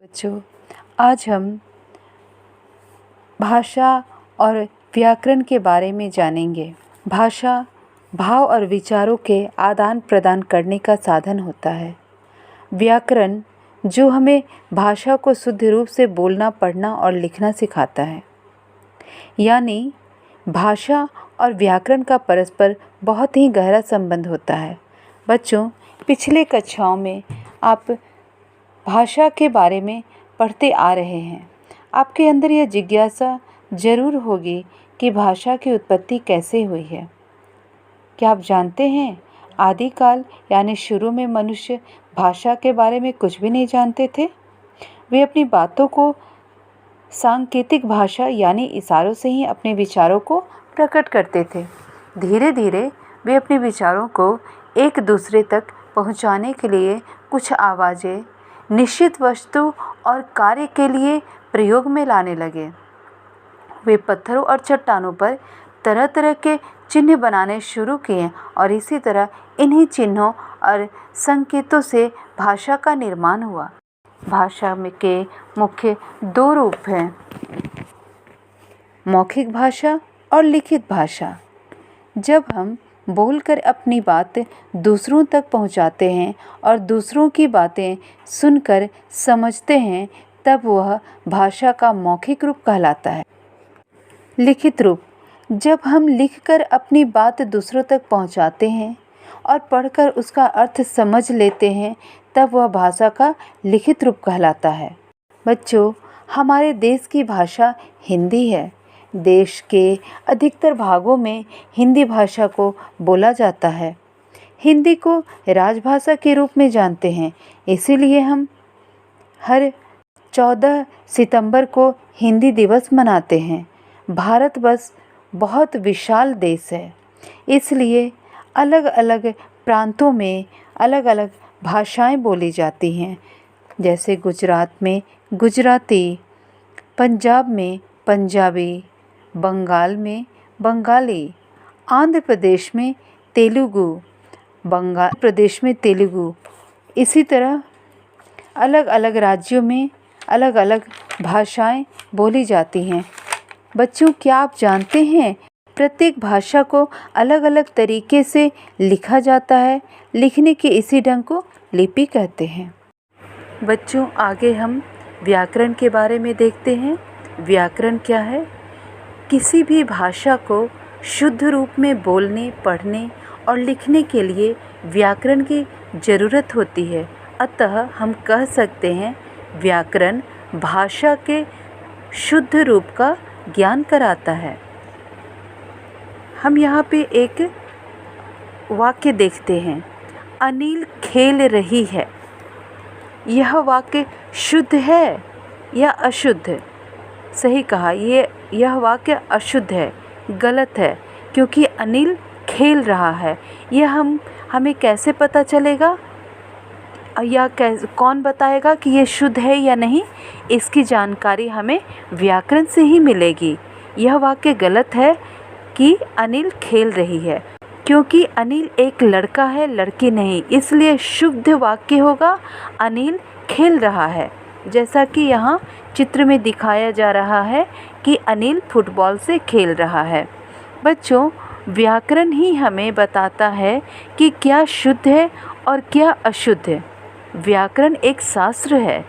बच्चों, आज हम भाषा और व्याकरण के बारे में जानेंगे। भाषा भाव और विचारों के आदान प्रदान करने का साधन होता है। व्याकरण जो हमें भाषा को शुद्ध रूप से बोलना, पढ़ना और लिखना सिखाता है। यानी भाषा और व्याकरण का परस्पर बहुत ही गहरा संबंध होता है। बच्चों, पिछले कक्षाओं में आप भाषा के बारे में पढ़ते आ रहे हैं। आपके अंदर यह जिज्ञासा जरूर होगी कि भाषा की उत्पत्ति कैसे हुई है। क्या आप जानते हैं, आदिकाल यानी शुरू में मनुष्य भाषा के बारे में कुछ भी नहीं जानते थे। वे अपनी बातों को सांकेतिक भाषा यानी इशारों से ही अपने विचारों को प्रकट करते थे। धीरे धीरे वे अपने विचारों को एक दूसरे तक पहुंचाने के लिए कुछ आवाज़ें निश्चित वस्तु और कार्य के लिए प्रयोग में लाने लगे। वे पत्थरों और चट्टानों पर तरह तरह के चिन्ह बनाने शुरू किए और इसी तरह इन्हीं चिन्हों और संकेतों से भाषा का निर्माण हुआ। भाषा में के मुख्य दो रूप हैं, मौखिक भाषा और लिखित भाषा। जब हम बोलकर अपनी बात दूसरों तक पहुंचाते हैं और दूसरों की बातें सुनकर समझते हैं, तब वह भाषा का मौखिक रूप कहलाता है। लिखित रूप, जब हम लिखकर अपनी बात दूसरों तक पहुंचाते हैं और पढ़कर उसका अर्थ समझ लेते हैं, तब वह भाषा का लिखित रूप कहलाता है। बच्चों, हमारे देश की भाषा हिंदी है। देश के अधिकतर भागों में हिंदी भाषा को बोला जाता है। हिंदी को राजभाषा के रूप में जानते हैं, इसीलिए हम हर 14 सितंबर को हिंदी दिवस मनाते हैं। भारतवर्ष बहुत विशाल देश है, इसलिए अलग अलग प्रांतों में अलग अलग भाषाएं बोली जाती हैं। जैसे गुजरात में गुजराती, पंजाब में पंजाबी, बंगाल में बंगाली, आंध्र प्रदेश में तेलुगु, बंगाल प्रदेश में तेलुगु। इसी तरह अलग अलग राज्यों में अलग अलग भाषाएं बोली जाती हैं। बच्चों, क्या आप जानते हैं, प्रत्येक भाषा को अलग अलग तरीके से लिखा जाता है। लिखने के इसी ढंग को लिपि कहते हैं। बच्चों, आगे हम व्याकरण के बारे में देखते हैं। व्याकरण क्या है? किसी भी भाषा को शुद्ध रूप में बोलने, पढ़ने और लिखने के लिए व्याकरण की ज़रूरत होती है। अतः हम कह सकते हैं, व्याकरण भाषा के शुद्ध रूप का ज्ञान कराता है। हम यहाँ पे एक वाक्य देखते हैं, अनिल खेल रही है। यह वाक्य शुद्ध है या अशुद्ध? सही कहा, यह वाक्य अशुद्ध है, गलत है, क्योंकि अनिल खेल रहा है। यह हमें कैसे पता चलेगा या कौन बताएगा कि ये शुद्ध है या नहीं? इसकी जानकारी हमें व्याकरण से ही मिलेगी। यह वाक्य गलत है कि अनिल खेल रही है, क्योंकि अनिल एक लड़का है, लड़की नहीं। इसलिए शुद्ध वाक्य होगा अनिल खेल रहा है। जैसा कि यहाँ चित्र में दिखाया जा रहा है कि अनिल फुटबॉल से खेल रहा है। बच्चों, व्याकरण ही हमें बताता है कि क्या शुद्ध है और क्या अशुद्ध है। व्याकरण एक शास्त्र है।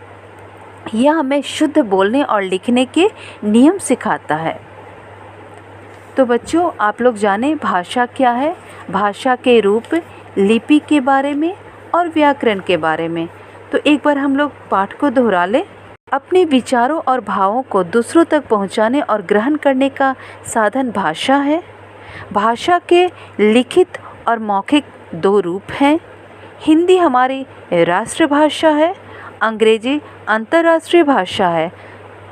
यह हमें शुद्ध बोलने और लिखने के नियम सिखाता है। तो बच्चों, आप लोग जाने भाषा क्या है, भाषा के रूप, लिपि के बारे में और व्याकरण के बारे में। तो एक बार हम लोग पाठ को दोहरा लें। अपने विचारों और भावों को दूसरों तक पहुंचाने और ग्रहण करने का साधन भाषा है। भाषा के लिखित और मौखिक दो रूप हैं। हिंदी हमारी राष्ट्रभाषा है, अंग्रेजी अंतर्राष्ट्रीय भाषा है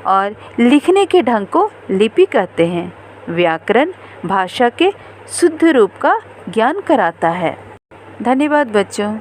और लिखने के ढंग को लिपि कहते हैं। व्याकरण भाषा के शुद्ध रूप का ज्ञान कराता है। धन्यवाद बच्चों।